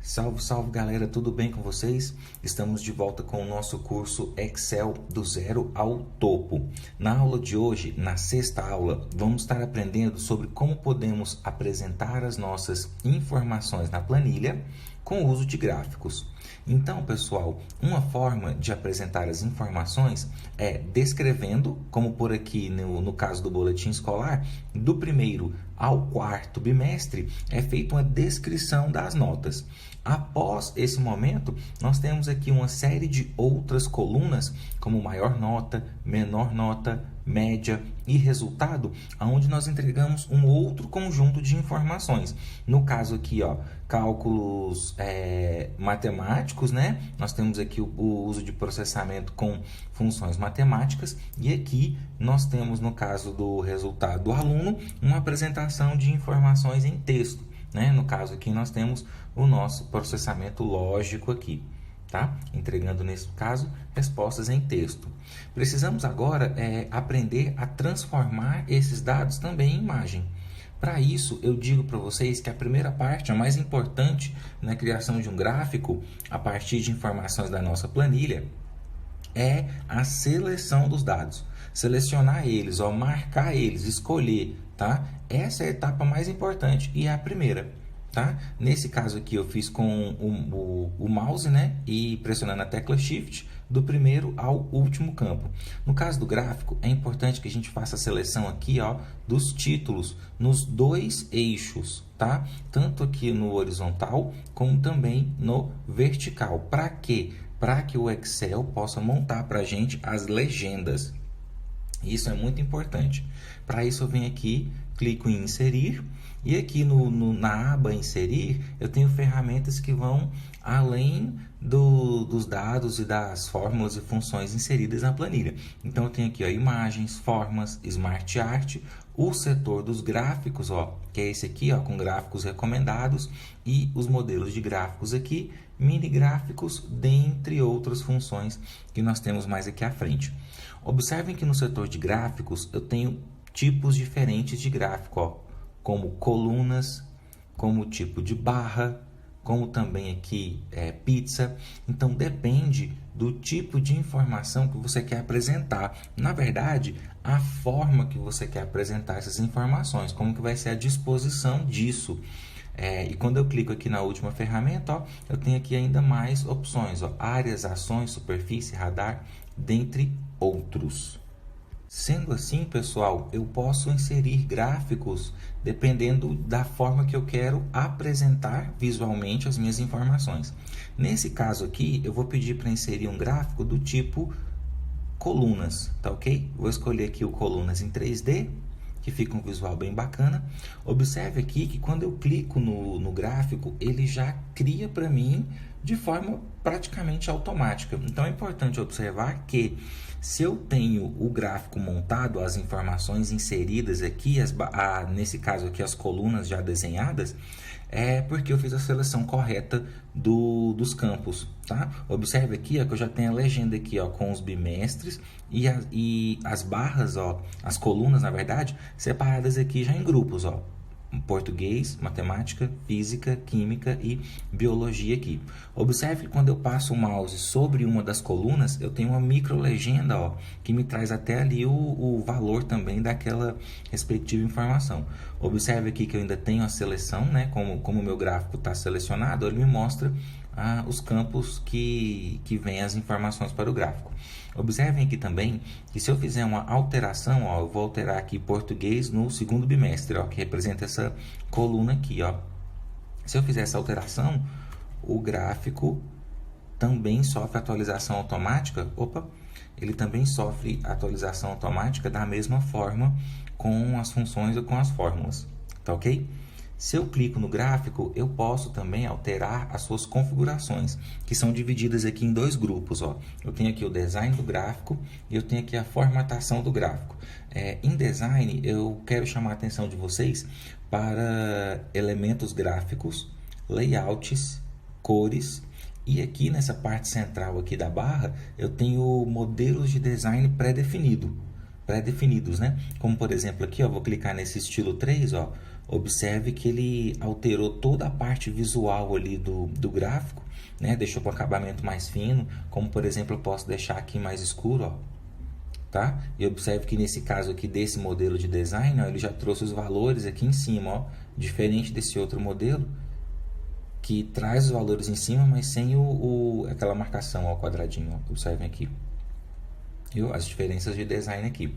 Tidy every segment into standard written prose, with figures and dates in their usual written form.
Salve, salve galera, tudo bem com vocês? Estamos de volta com o nosso curso Excel do zero ao topo. Na aula de hoje, na sexta aula, vamos estar aprendendo sobre como podemos apresentar as nossas informações na planilha com o uso de gráficos. Então, pessoal, uma forma de apresentar as informações é descrevendo, como por aqui no caso do boletim escolar, do primeiro ao quarto bimestre, é feita uma descrição das notas. Após esse momento, nós temos aqui uma série de outras colunas, como maior nota, menor nota, média e resultado, onde nós entregamos um outro conjunto de informações. No caso aqui, cálculos matemáticos, né? Nós temos aqui o uso de processamento com funções matemáticas e aqui nós temos, no caso do resultado do aluno, uma apresentação de informações em texto, né? No caso aqui nós temos o nosso processamento lógico aqui. Tá? Entregando, nesse caso, respostas em texto. Precisamos agora aprender a transformar esses dados também em imagem. Para isso, eu digo para vocês que a primeira parte, a mais importante na criação de um gráfico, a partir de informações da nossa planilha, é a seleção dos dados. Selecionar eles, marcar eles, escolher. Tá? Essa é a etapa mais importante e é a primeira. Tá? Nesse caso aqui eu fiz com o mouse, né? E pressionando a tecla Shift do primeiro ao último campo. No caso do gráfico, é importante que a gente faça a seleção aqui dos títulos nos dois eixos, tá? Tanto aqui no horizontal como também no vertical. Para quê? Para que o Excel possa montar para a gente as legendas. Isso é muito importante. Para isso eu venho aqui, clico em inserir e aqui na aba inserir eu tenho ferramentas que vão além dos dados e das fórmulas e funções inseridas na planilha. Então eu tenho aqui imagens, formas, Smart Art, o setor dos gráficos, que é esse aqui com gráficos recomendados e os modelos de gráficos aqui, mini gráficos, dentre outras funções que nós temos mais aqui à frente. Observem que no setor de gráficos eu tenho tipos diferentes de gráfico, como colunas, como tipo de barra, como também aqui pizza. Então depende do tipo de informação que você quer apresentar. Na verdade, a forma que você quer apresentar essas informações, como que vai ser a disposição disso. E quando eu clico aqui na última ferramenta, eu tenho aqui ainda mais opções, áreas, ações, superfície, radar, dentre outros. Sendo assim, pessoal, eu posso inserir gráficos dependendo da forma que eu quero apresentar visualmente as minhas informações. Nesse caso aqui, eu vou pedir para inserir um gráfico do tipo colunas, tá ok? Vou escolher aqui o colunas em 3D, que fica um visual bem bacana. Observe aqui que quando eu clico no gráfico, ele já cria para mim de forma praticamente automática. Então é importante observar que se eu tenho o gráfico montado, as informações inseridas aqui, nesse caso aqui as colunas já desenhadas, é porque eu fiz a seleção correta dos campos, tá? Observe aqui que eu já tenho a legenda aqui com os bimestres e as barras, as colunas na verdade, separadas aqui já em grupos, português, matemática, física, química e biologia aqui. Observe que quando eu passo o mouse sobre uma das colunas, eu tenho uma micro legenda, que me traz até ali o valor também daquela respectiva informação. Observe aqui que eu ainda tenho a seleção, né? Como o meu gráfico está selecionado, ele me mostra os campos que vêm as informações para o gráfico. Observem aqui também que se eu fizer uma alteração, eu vou alterar aqui português no segundo bimestre, que representa essa coluna aqui, Se eu fizer essa alteração, o gráfico também sofre atualização automática. Ele também sofre atualização automática da mesma forma com as funções ou com as fórmulas, tá ok? Se eu clico no gráfico, eu posso também alterar as suas configurações, que são divididas aqui em dois grupos. Eu tenho aqui o design do gráfico e eu tenho aqui a formatação do gráfico. Em design, eu quero chamar a atenção de vocês para elementos gráficos, layouts, cores. E aqui nessa parte central aqui da barra, eu tenho modelos de design pré-definidos, né? Como por exemplo aqui, vou clicar nesse estilo 3, observe que ele alterou toda a parte visual ali do gráfico, né? Deixou com acabamento mais fino, como por exemplo eu posso deixar aqui mais escuro, ó, tá? E observe que nesse caso aqui desse modelo de design, ó, ele já trouxe os valores aqui em cima, ó, diferente desse outro modelo que traz os valores em cima, mas sem aquela marcação, ó, quadradinho, ó, observem aqui, viu? As diferenças de design aqui.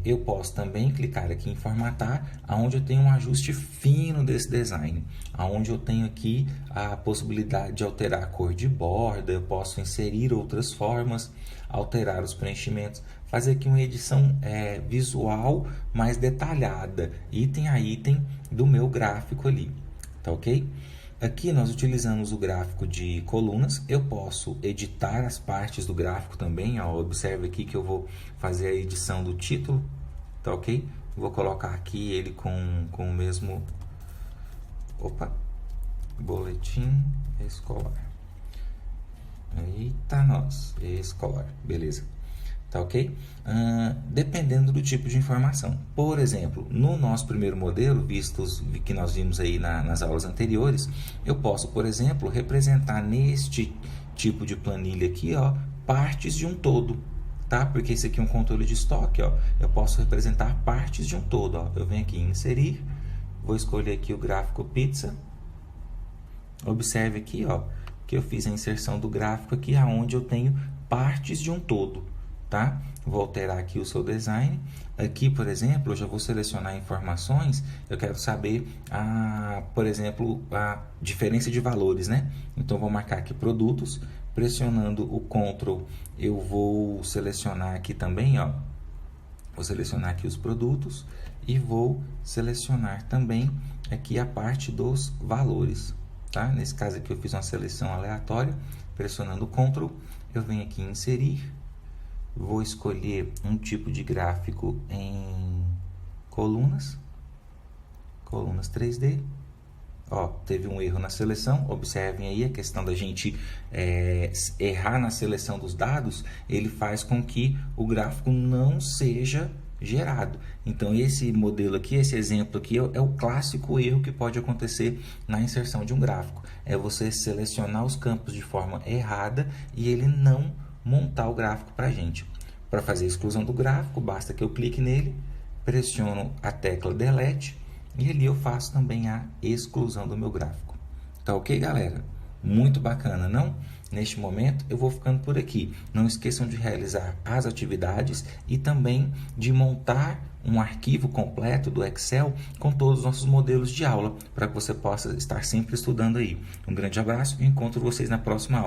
Eu posso também clicar aqui em formatar, aonde eu tenho um ajuste fino desse design, aonde eu tenho aqui a possibilidade de alterar a cor de borda, eu posso inserir outras formas, alterar os preenchimentos, fazer aqui uma edição visual mais detalhada, item a item do meu gráfico ali, tá ok? Aqui nós utilizamos o gráfico de colunas, eu posso editar as partes do gráfico também, ó, observe aqui que eu vou fazer a edição do título, tá ok? Vou colocar aqui ele com o mesmo, boletim escolar, eita nós, escolar, beleza. Tá ok? Dependendo do tipo de informação. Por exemplo, no nosso primeiro modelo, que nós vimos aí nas aulas anteriores, eu posso, por exemplo, representar neste tipo de planilha aqui, ó, partes de um todo, tá? Porque esse aqui é um controle de estoque, ó. Eu posso representar partes de um todo, ó. Eu venho aqui em inserir, vou escolher aqui o gráfico pizza. Observe aqui, ó, que eu fiz a inserção do gráfico aqui, aonde eu tenho partes de um todo. Tá? Vou alterar aqui o seu design. Aqui, por exemplo, eu já vou selecionar informações. Eu quero saber, por exemplo, a diferença de valores, né? Então, vou marcar aqui produtos. Pressionando o Ctrl, eu vou selecionar aqui também, ó. Vou selecionar aqui os produtos e vou selecionar também aqui a parte dos valores, tá? Nesse caso aqui eu fiz uma seleção aleatória. Pressionando o Ctrl, eu venho aqui em inserir. Vou escolher um tipo de gráfico em colunas 3D. Ó, teve um erro na seleção, observem aí a questão da gente errar na seleção dos dados, ele faz com que o gráfico não seja gerado. Então esse modelo aqui, esse exemplo aqui é o clássico erro que pode acontecer na inserção de um gráfico. É você selecionar os campos de forma errada e ele não montar o gráfico para a gente. Para fazer a exclusão do gráfico, basta que eu clique nele, pressiono a tecla Delete e ali eu faço também a exclusão do meu gráfico. Tá ok, galera? Muito bacana, não? Neste momento eu vou ficando por aqui. Não esqueçam de realizar as atividades e também de montar um arquivo completo do Excel com todos os nossos modelos de aula, para que você possa estar sempre estudando aí. Um grande abraço e encontro vocês na próxima aula.